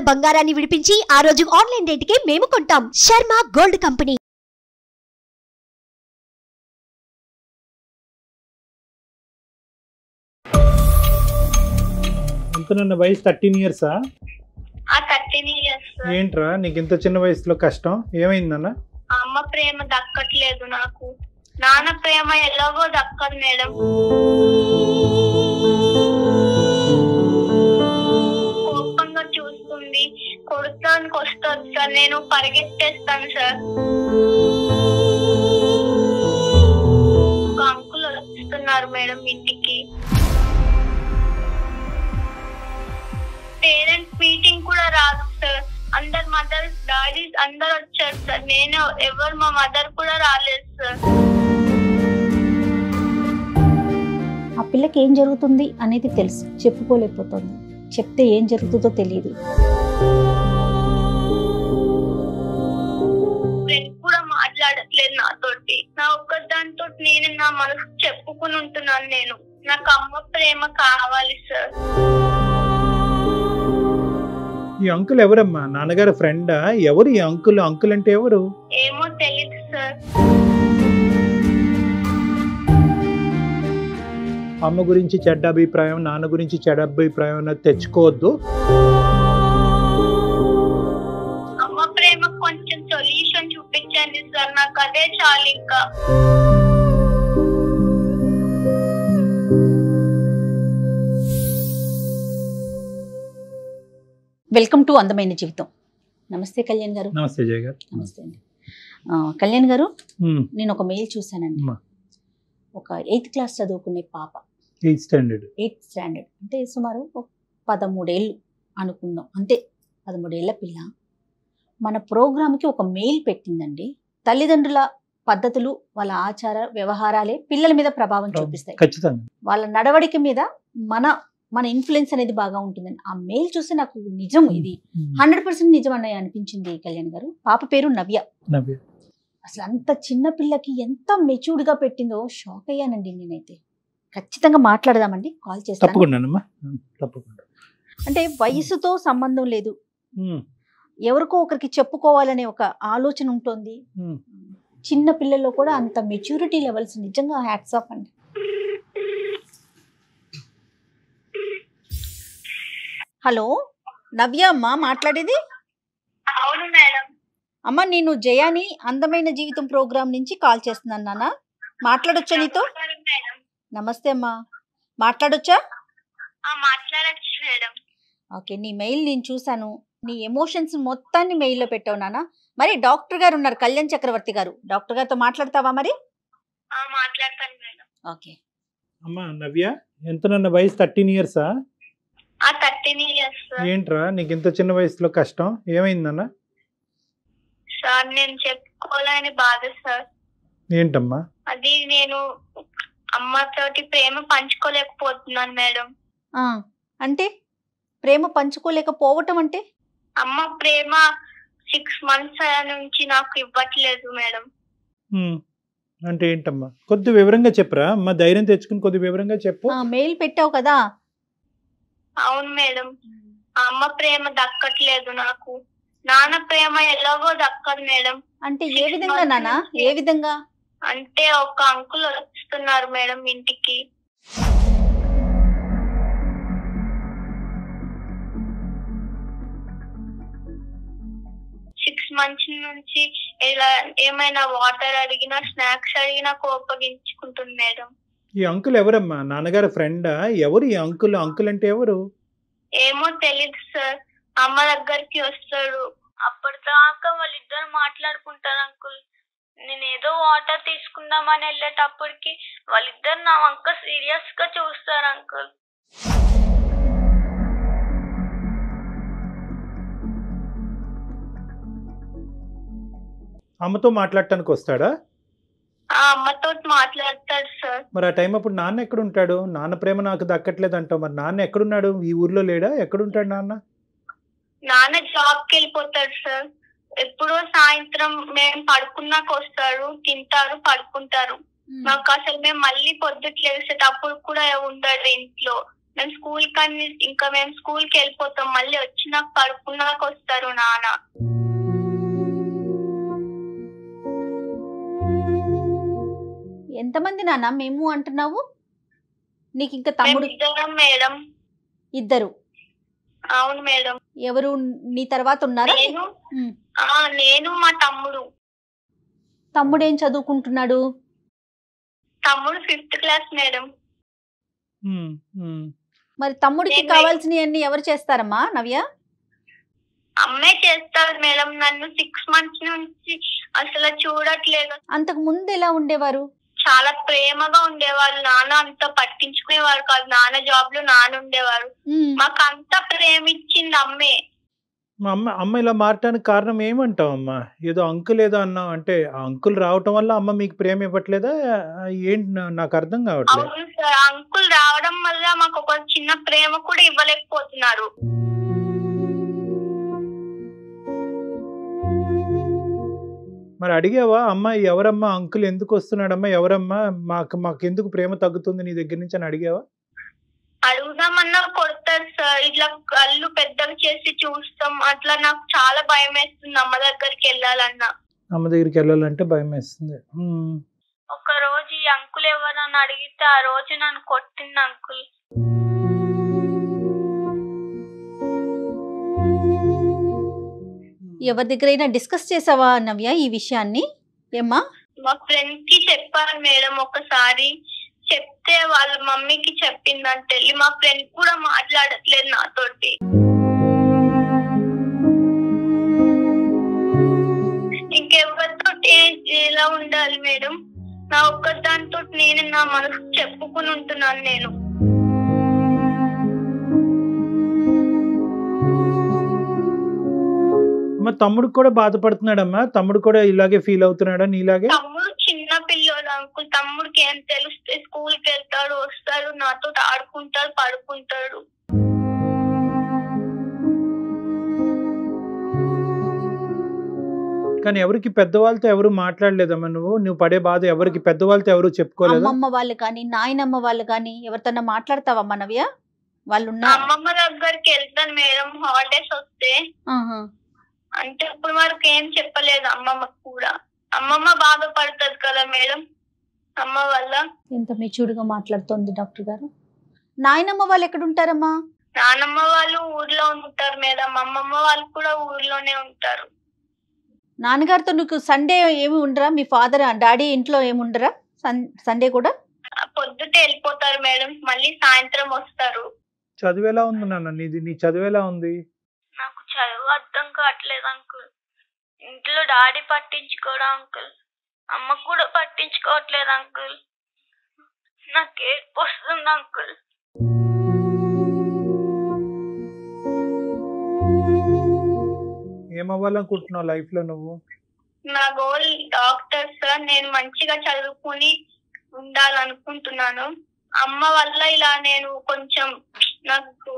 తాకట్టులో బంగారాన్ని విడిపించి ఆ రోజు ఆన్లైన్ రేటుకే మేము కొంటాం. Sharma gold company. ఎంతనన్న వయసు 13 years? 13 years. ఏంట్రా నీకు ఇంత చిన్న వయసులో కష్టం ఏమైందన్న? అమ్మ ప్రేమ దక్కట్లేదు నాకు. నాన్న ప్రేమ ఎలాగో దక్కదు మేడం. కోపంగా చూస్తుంది, కొడతానికి వస్తుంది సార్, నేను పరిగెత్తేస్తాను సార్. ఒక అంకుల్ వస్తున్నారు మేడం ఇంటికి. పేరెంట్స్ మీటింగ్ కూడా రాదు సార్. అందరు మదర్స్ డాడీస్ అందరు వచ్చారు సార్. నేను ఎవరు మా మదర్ కూడా రాలేదు సార్. ఆ పిల్లకి ఏం జరుగుతుంది అనేది తెలుసు, చెప్పుకోలేకపోతుంది. చెప్తే ఏం జరుగుతుందో తెలియదు. ఫ్రెండ్ కూడా మాట్లాడట్లేదు నాతోటి. నా ఒక్కదానితో నేను నా మనసు చెప్పుకుని ఉంటున్నాను. నేను నాకు అమ్మ ప్రేమ కావాలి సార్. ఈ అంకుల్ ఎవరమ్మా? నాన్నగారు ఫ్రెండా? ఎవరు ఈ అంకుల్? అంకుల్ అంటే ఎవరు? ఏమో తెలియదు సార్. అమ్మ గురించి చెడ్డ అభిప్రాయం, నాన్న గురించి చెడ్డ అభిప్రాయం అన్నది తెచ్చుకోవద్దు. అమ్మ ప్రేమ కొంచెం సొల్యూషన్ చూపించండి సార్, నాకు అదే చాలు ఇంకా. వెల్కమ్ టు అందమైన జీవితం. నమస్తే కళ్యాణ్ గారు. నమస్తే జయ గారు. నమస్తే అండి. కళ్యాణ్ గారు, నేను ఒక మెయిల్ చూసానండి. ఒక 8th class చదువుకునే పాప, 8th standard అంటే సుమారు 13 ఏళ్ళు అనుకుందాం, అంతే. 13 ఏళ్ల పిల్ల మన ప్రోగ్రామ్కి ఒక మెయిల్ పెట్టిందండి. తల్లిదండ్రుల పద్ధతులు, వాళ్ళ ఆచార వ్యవహారాలే పిల్లల మీద ప్రభావం చూపిస్తాయి. ఖచ్చితంగా వాళ్ళ నడవడిక మీద మన ఇన్ఫ్లుయెన్స్ అనేది బాగా ఉంటుందని ఆ మెయిల్ చూసి నాకు నిజం, ఇది 100% నిజం అన్నయ్య అనిపించింది కళ్యాణ్ గారు. పాప పేరు నవ్య. అసలు అంత చిన్న పిల్లకి ఎంత మెచ్యూర్డ్ గా పెట్టిందో షాక్ అయ్యానండి నేనైతే. ఖచ్చితంగా మాట్లాడదామండి, కాల్ చేస్తాను. తప్పకుండా. అంటే వయసుతో సంబంధం లేదు, ఎవరికో ఒకరికి చెప్పుకోవాలనే ఒక ఆలోచన ఉంటుంది. చిన్న పిల్లల్లో కూడా అంత మెచ్యూరిటీ లెవెల్స్ నిజంగా హ్యాట్స్ ఆఫ్ అండి. హలో, నవ్య అమ్మా మాట్లాడేది? అవును మేడం. అమ్మ, నేను జయాని అందమైన జీవితం ప్రోగ్రామ్ నుంచి కాల్ చేస్తున్నాను నాన్న. మాట్లాడొచ్చా నీతో? నమస్తే అమ్మా, మాట్లాడొచ్చా? మాట్లాడచ్చు మేడం. ఓకే, నీ మెయిల్ నేను చూసాను. నీ ఎమోషన్స్ మొత్తాన్ని మెయిల్లో పెట్టావు నాన్న. మరి డాక్టర్ గారు ఉన్నారు, కళ్యాణ్ చక్రవర్తి గారు. డాక్టర్ గారితో మాట్లాడతావా మరి? మాట్లాడతాను మేడం. ఓకే అమ్మా నవ్య, ఎంతనన్న వయసు? 13 years? 13 years. ఏంట్రా నీకు ఇంత చిన్న వయసులో కష్టం ఏమైందన్న? సార్, నేను చెప్పుకోలేని బాధ సార్. ఏంటమ్మా అది? నేను అమ్మతోటి ప్రేమ పంచుకోలేకపోతున్నాను మేడం. అంటే ప్రేమ పంచుకోలేకపోవటం అంటే? అమ్మ ప్రేమ 6 months నుంచి నాకు ఇవ్వట్లేదు మేడం. అంటే ఏంటమ్మా? కొద్ది వివరంగా చెప్పరా అమ్మా, ధైర్యం తెచ్చుకుని కొద్ది వివరంగా చెప్పు. మెయిల్ పెట్టావు కదా. అవును మేడం, అమ్మ ప్రేమ దక్కట్లేదు నాకు. నాన్న ప్రేమ ఎలాగో దక్కదు మేడం. అంటే ఏ విధంగా నాన్న? ఏ విధంగా అంటే ఒక అంకుల్ వస్తున్నారు మేడం ఇంటికి. మంచి నుంచి ఇలా ఏమైనా వాటర్ అడిగినా, స్నాక్స్ అడిగినా కోపగించుకుంటుంది మేడం. ఈ అంకుల్ ఎవరమ్మా? నాన్నగారు ఫ్రెండా? ఎవరు ఈ అంకుల్? అంకుల్ అంటే ఎవరు? ఏమో తెలీదు సార్. అమ్మ దగ్గరికి వస్తాడు, అప్పటిదాకా వాళ్ళిద్దరు మాట్లాడుకుంటారు అంకుల్. నేను ఏదో వాటర్ తీసుకుందామని వెళ్ళేటప్పటికి వాళ్ళిద్దరు నా వంక సీరియస్ గా చూస్తారు అంకుల్. అమ్మతో మాట్లాడటానికి వస్తాడా? అమ్మతో మాట్లాడతాడు సార్. మరి ఆ టైం అప్పుడు నాన్న ఎక్కడ ఉంటాడు? నాన్న ప్రేమ నాకు దక్కట్లేదు అంటావు, మరి నాన్న ఎక్కడున్నాడు? ఈ ఊర్లో లేడా? ఎక్కడుంటాడు నాన్న? నాన్న జాబ్ కి వెళ్ళిపోతాడు సార్. ఎప్పుడో సాయంత్రం మేము పడుకున్నాక వస్తారు, తింటారు, పడుకుంటారు. నాకు అసలు మేము మళ్ళీ పొద్దుట్లు లేసేటప్పుడు కూడా ఉండడు ఇంట్లో. మేము స్కూల్కి వెళ్ళిపోతాం, మళ్ళీ వచ్చినాక పడుకున్నాక వస్తారు నాన్న. ఎంతమంది నాన్న మేము అంటున్నావు? నీకు ఇంకా మేము తమ్ముడు? ఇద్దరం మేడం. ఇద్దరు? అవును మేడం. ఎవరు నీ తర్వాత ఉన్నారా? నేను మా తమ్ముడు. తమ్ముడు ఏం చదువుకుంటున్నాడు? తమ్ముడు 5th క్లాస్ మేడం. మరి తమ్ముడికి కావాల్సినవన్నీ ఎవరు చేస్తారమ్మా నవ్య? అమ్మే చేస్తారు మేడం. నన్ను 6 months నుంచి అసలు చూడట్లేదు. అంతకు ముందు ఎలా ఉండేవారు? చాలా ప్రేమగా ఉండేవారు. నాన్న అంత పట్టించుకునేవారు కాదు. నాన్న జాబ్ లో నాన్న ఉండేవారు. మాకు అంత ప్రేమ ఇచ్చింది అమ్మే. మా అమ్మ ఇలా మారటానికి కారణం ఏమంటావు అమ్మా? ఏదో అంకుల్ ఏదో అన్నావు, అంటే ఆ అంకుల్ రావటం వల్ల అమ్మ మీకు ప్రేమ ఇవ్వట్లేదా ఏంటి? నాకు అర్థం కావట్లేదు. అవును సార్, అంకుల్ రావడం వల్ల మాకు ఒక చిన్న ప్రేమ కూడా ఇవ్వలేకపోతున్నారు. మరి అడిగావా అమ్మ, ఎవరమ్మా అంకుల్, ఎందుకు వస్తున్నాడమ్మా, ఎవరమ్మా, మాకు ఎందుకు ప్రేమ తగ్గుతుంది నీ దగ్గర నుంచి అని అడిగావా? అడుగుదామన్నా కొడతారు సార్. ఇట్లా కళ్ళు పెద్దగా చేసి చూస్తాం. అట్లా నాకు చాలా భయం వేస్తుంది అమ్మ దగ్గరికి వెళ్ళాలన్నా. అమ్మ దగ్గరికి వెళ్ళాలంటే భయం వేస్తుంది. ఒక రోజు ఈ అంకుల్ ఎవరని అడిగితే ఆ రోజు నన్ను కొట్టింది అంకుల్. ఎవరి దగ్గరైనా డిస్కస్ చేసావా నవ్య ఈ విషయాన్ని? ఏమ్మా? మా ఫ్రెండ్ కి చెప్పాను మేడం. ఒకసారి చెప్తే వాళ్ళ మమ్మీకి చెప్పిందంటే మా ఫ్రెండ్ కూడా మాట్లాడట్లేదు నాతోటి. ఇంకెవరితో ఎలా ఉండాలి మేడం? నా ఒక్కదానితో నేను నా మనసు చెప్పుకుని ఉంటున్నాను నేను. మా తమ్ముడు కూడా బాధపడుతున్నాడమ్మా. తమ్ముడు కూడా ఇలాగే ఫీల్ అవుతున్నాడా నీలాగే? తమ్ముడు చిన్న పిల్లోడు అంకుల్. తమ్ముడికి ఏం తెలుస్తే స్కూల్కి వెళ్తాడు, వస్తాడు, నాతో ఆడుకుంటాడు, పడుకుంటాడు. కానీ ఎవరికి పెద్దవాళ్ళతో ఎవరు మాట్లాడలేదమ్మా? నువ్వు పడే బాధ ఎవరికి పెద్దవాళ్ళతో ఎవరు చెప్పుకోలేదు? అమ్మమ్మ వాళ్ళు కానీ నాయనమ్మ వాళ్ళు కానీ ఎవరితో మాట్లాడతావమ్మా నవ్య? వాళ్ళు అమ్మమ్మ దగ్గరికి వెళ్తాను మేడం హాలిడేస్ వస్తే. అంటే ఇప్పుడు వరకు ఏం చెప్పలేదు అమ్మమ్మకు కూడా. అమ్మమ్మ బాధపడుతుంది కదా మేడం అమ్మ వల్ల. ఎంత మెచ్యూర్డ్గా మాట్లాడుతోంది డాక్టర్ గారు. నాయనమ్మ వాళ్ళు ఎక్కడ ఉంటారమ్మా? నానమ్మ వాళ్ళు ఊర్లో ఉంటారు మేడం. అమ్మమ్మ వాళ్ళు కూడా ఊర్లోనే ఉంటారు. నాన్నగారితో నీకు సండే ఏమి ఉండరా? మీ ఫాదర్ డాడీ ఇంట్లో ఏమి ఉండరా సండే కూడా? పొద్దుటే వెళ్ళిపోతారు మేడం, మళ్ళీ సాయంత్రం వస్తారు. చదువు ఎలా ఉంది నాన్న నీది? నీ చదువు ఎలా ఉంది? నాకు చదువు అర్థం కావట్లేదు అంకుల్. ఇంట్లో డాడీ పట్టించుకోవడం అంకుల్, అమ్మ కూడా పట్టించుకోవట్లేదు అంకుల్. నాకు ఏడుపు వస్తుంది అంకుల్. ఏమవ్వాలనుకుంటున్నావు లైఫ్ లో నువ్వు? నా గోల్ డాక్టర్ సార్. నేను మంచిగా చదువుకుని ఉండాలనుకుంటున్నాను. అమ్మ వల్ల ఇలా నేను కొంచెం నాకు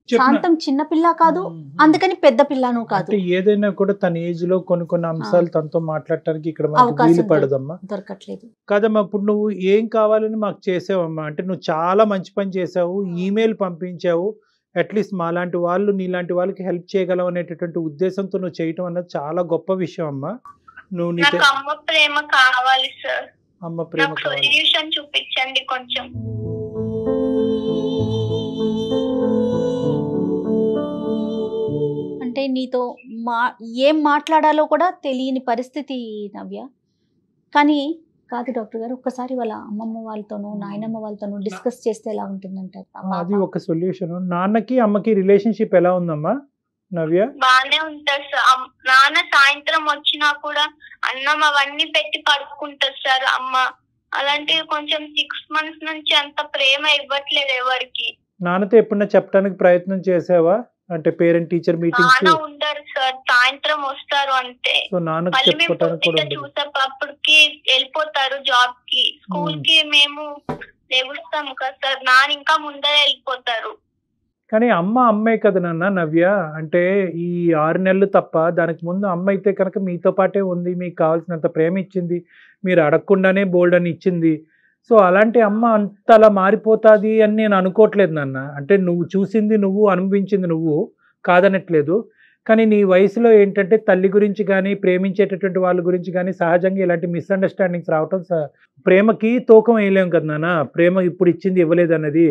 శాంతం చిన్న పిల్ల కాదు, అందుకని పెద్ద పిల్లను కాదు. ఏదైనా కూడా తన ఏజ్ లో కొన్ని అంశాలు తనతో మాట్లాడటానికి ఇక్కడ మనకు వీలు పడదమ్మా, దొరకట్లేదు కాదమ్మా. ఇప్పుడు నువ్వు ఏం కావాలని మాకు చేసావమ్మా? అంటే నువ్వు చాలా మంచి పని చేసావు, ఈమెయిల్ పంపించావు. అట్లీస్ట్ మాలాంటి వాళ్ళు నీలాంటి వాళ్ళకి హెల్ప్ చేయగలవు అనేటటువంటి ఉద్దేశంతో నువ్వు చేయటం అన్నది చాలా గొప్ప విషయం అమ్మా. నాకు అమ్మ ప్రేమ కావాలి సార్. అమ్మ ప్రేమ కావాలి. సొల్యూషన్ చూపించండి కొంచెం. అంటే నీతో ఏం మాట్లాడాలో కూడా తెలియని పరిస్థితి నవ్య. కానీ కాదు డాక్టర్ గారు, ఒక్కసారి వాళ్ళ అమ్మమ్మ వాళ్ళతోనూ నాయనమ్మ వాళ్ళతోనూ డిస్కస్ చేస్తే ఎలా ఉంటుందంటారు? అది ఒక సొల్యూషన్. నాన్నకి అమ్మకి రిలేషన్షిప్ ఎలా ఉందమ్మా నవ్య? బానే ఉంటారు సార్. నాన్న సాయంత్రం వచ్చినా కూడా అన్నం అవన్నీ పెట్టి పడుకుంటారు సార్ అమ్మ. అలాంటివి కొంచెం 6 months నుంచి అంత ప్రేమ ఇవ్వట్లేదు ఎవరికి. నాన్నతో ఎప్పుడన్నా చెప్పడానికి ప్రయత్నం చేసావా? అంటే పేరెంట్ టీచర్ మీటింగ్స్ నాన్న ఉండరు సార్, సాయంత్రం వస్తారు అంతే. మళ్ళీ మేము పొద్దుట చూసేటప్పటికి వెళ్ళిపోతారు జాబ్ కి. స్కూల్ కి మేము లేవుస్తాము కదా సార్, నాన్న ఇంకా ముందరే వెళ్ళిపోతారు. కానీ అమ్మే కదా నాన్న నవ్య. అంటే ఈ 6 నెలలు తప్ప దానికి ముందు అమ్మ అయితే కనుక మీతో పాటే ఉంది, మీకు కావాల్సినంత ప్రేమ ఇచ్చింది, మీరు అడగకుండానే బోల్డ్ అని ఇచ్చింది. సో అలాంటి అమ్మ అంతలా మారిపోతుంది అని నేను అనుకోవట్లేదు నాన్న. అంటే నువ్వు చూసింది నువ్వు, అనుభవించింది నువ్వు, కాదనట్లేదు. కానీ నీ వయసులో ఏంటంటే తల్లి గురించి కానీ, ప్రేమించేటటువంటి వాళ్ళ గురించి కానీ సహజంగా ఇలాంటి మిస్అండర్స్టాండింగ్స్ రావటం ప్రేమకి తూకం వేయలేం కదా నాన్న. ప్రేమ ఇప్పుడు ఇచ్చింది ఇవ్వలేదు అన్నది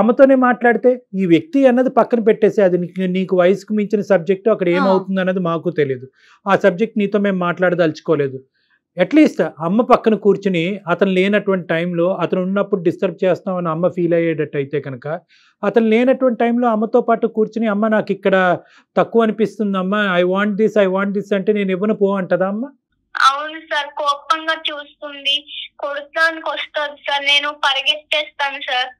అమ్మతోనే మాట్లాడితే, ఈ వ్యక్తి అన్నది పక్కన పెట్టేసి, అది నీకు వయసుకు మించిన సబ్జెక్టు, అక్కడ ఏమవుతుంది అన్నది మాకు తెలియదు. ఆ సబ్జెక్ట్ నీతో మేము మాట్లాడదలుచుకోలేదు. అట్లీస్ట్ అమ్మ పక్కన కూర్చుని అతను లేనటువంటి టైంలో, అతను ఉన్నప్పుడు డిస్టర్బ్ చేస్తామని అమ్మ ఫీల్ అయ్యేటట్టు అయితే కనుక, అతను లేనటువంటి టైంలో అమ్మతో పాటు కూర్చుని, అమ్మ నాకు ఇక్కడ తక్కువ అనిపిస్తుంది అమ్మ, ఐ వాంట్ దిస్ అంటే నేను ఇవ్వను పో అంటదా అమ్మ? అవును సార్, కోపంగా చూస్తుంది, కొడతానికి వస్తుంది సార్, నేను పరిగెత్తేస్తాను సార్.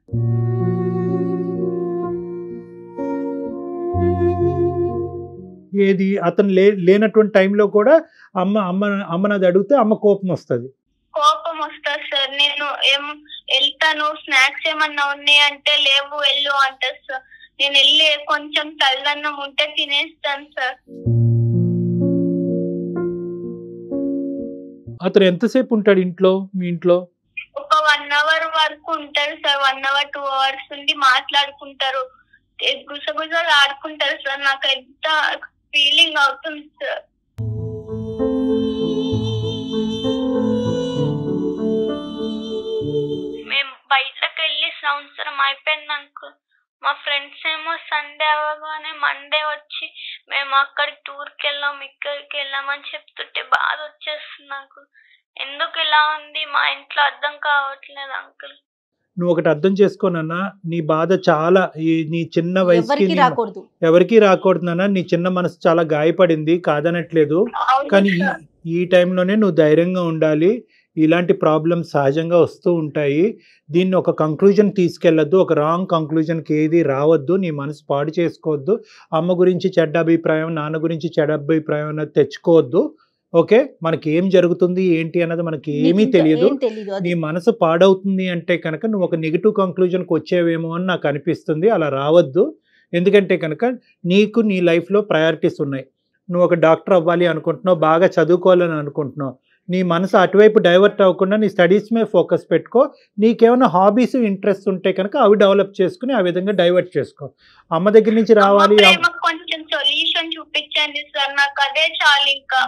ఏది అతను లేనటువంటి టైంలో కూడా అమ్మనది అడిగితే అమ్మ కోపం వస్తుంది సార్. నేను వెళ్తాను, స్నాక్స్ ఏమన్నా ఉన్నాయి అంటే లేవు వెళ్ళు అంటారు సార్. నేను వెళ్ళి కొంచెం తల్లన్నం ఉంటే తినేస్తాను సార్. అతను ఎంతసేపు ఉంటాడు ఇంట్లో, మీ ఇంట్లో? ఒక 1 hour వరకు ఉంటారు సార్. 1 hour 2 hours ఉండి మాట్లాడుకుంటారు, గుసగుసలు ఆడుకుంటారు సార్. నాకు ఎంత ఫీలింగ్ అవుతుంది సార్. మేము బయటకు వెళ్ళి సంవత్సరం అయిపోయింది అంకుల్. మా ఫ్రెండ్స్ ఏమో సండే అవ్వగానే మండే వచ్చి మేము అక్కడికి టూర్కి వెళ్ళాం, ఇక్కడికి వెళ్ళామని చెప్తుంటే బాధ వచ్చేస్తుంది నాకు. ఎందుకు ఇలా ఉంది మా ఇంట్లో అర్థం కావట్లేదు అంకుల్. నువ్వు ఒకటి అర్థం చేసుకోనన్నా, నీ బాధ చాలా, నీ చిన్న వయసుకి ఎవరికి రాకూడదు నాన్న. నీ చిన్న మనసు చాలా గాయపడింది, కాదనట్లేదు. కానీ ఈ టైంలోనే నువ్వు ధైర్యంగా ఉండాలి. ఇలాంటి ప్రాబ్లమ్స్ సహజంగా వస్తూ ఉంటాయి. దీన్ని ఒక కంక్లూజన్ తీసుకెళ్ళొద్దు, ఒక రాంగ్ కంక్లూజన్కి ఏది రావద్దు. నీ మనసు పాడు చేసుకోవద్దు. అమ్మ గురించి చెడ్డ అభిప్రాయం, నాన్న గురించి చెడ్డ అభిప్రాయం అన్నది తెచ్చుకోవద్దు. ఓకే, మనకి ఏం జరుగుతుంది ఏంటి అన్నది మనకి ఏమీ తెలియదు. నీ మనసు పాడవుతుంది అంటే కనుక నువ్వు ఒక నెగిటివ్ కంక్లూజన్కి వచ్చేవేమో అని నాకు అనిపిస్తుంది. అలా రావద్దు. ఎందుకంటే కనుక నీకు నీ లైఫ్లో ప్రయారిటీస్ ఉన్నాయి. నువ్వు ఒక డాక్టర్ అవ్వాలి అనుకుంటున్నావు, బాగా చదువుకోవాలని అనుకుంటున్నావు. నీ మనసు అటువైపు డైవర్ట్ అవ్వకుండా నీ స్టడీస్ మీద ఫోకస్ పెట్టుకో. నీకేమైనా హాబీస్, ఇంట్రెస్ట్ ఉంటే కనుక అవి డెవలప్ చేసుకుని ఆ విధంగా డైవర్ట్ చేసుకో. అమ్మ దగ్గర నుంచి రావాలి. కొంచెం సొల్యూషన్ చూపించండి సార్, నాకు అదే చాలు. ఇంకా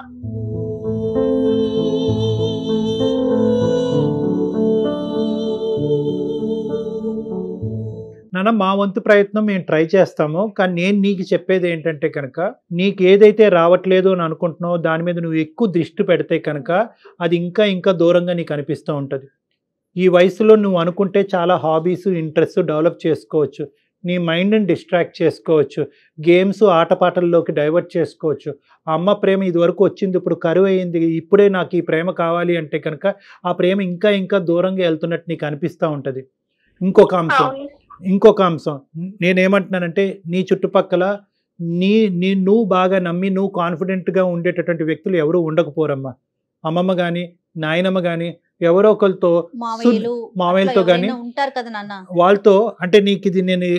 నాన్న, మా వంతు ప్రయత్నం మేము ట్రై చేస్తాము. కానీ నేను నీకు చెప్పేది ఏంటంటే కనుక, నీకు ఏదైతే రావట్లేదు అని అనుకుంటున్నావో దాని మీద నువ్వు ఎక్కువ దృష్టి పెడితే కనుక అది ఇంకా ఇంకా దూరంగా నీకు అనిపిస్తూ ఉంటుంది. ఈ వయసులో నువ్వు అనుకుంటే చాలా హాబీస్, ఇంట్రెస్ట్ డెవలప్ చేసుకోవచ్చు. నీ మైండ్ని డిస్ట్రాక్ట్ చేసుకోవచ్చు. గేమ్స్, ఆటపాటల్లోకి డైవర్ట్ చేసుకోవచ్చు. అమ్మ ప్రేమ ఇదివరకు వచ్చింది, ఇప్పుడు కరువు అయింది, ఇప్పుడే నాకు ఈ ప్రేమ కావాలి అంటే కనుక ఆ ప్రేమ ఇంకా ఇంకా దూరంగా వెళ్తున్నట్టు నీకు అనిపిస్తూ ఉంటుంది. ఇంకొక అంశం నేనేమంటున్నానంటే, నీ చుట్టుపక్కల నువ్వు బాగా నమ్మి నువ్వు కాన్ఫిడెంట్గా ఉండేటటువంటి వ్యక్తులు ఎవరు ఉండకపోరమ్మా. అమ్మమ్మ కానీ, నాయనమ్మ కానీ, ఎవరో ఒకరితో, మామయ్యలతో కానీ, ఉంటారు కదా నాన్న, వాళ్ళతో. అంటే నీకు ఇది నేను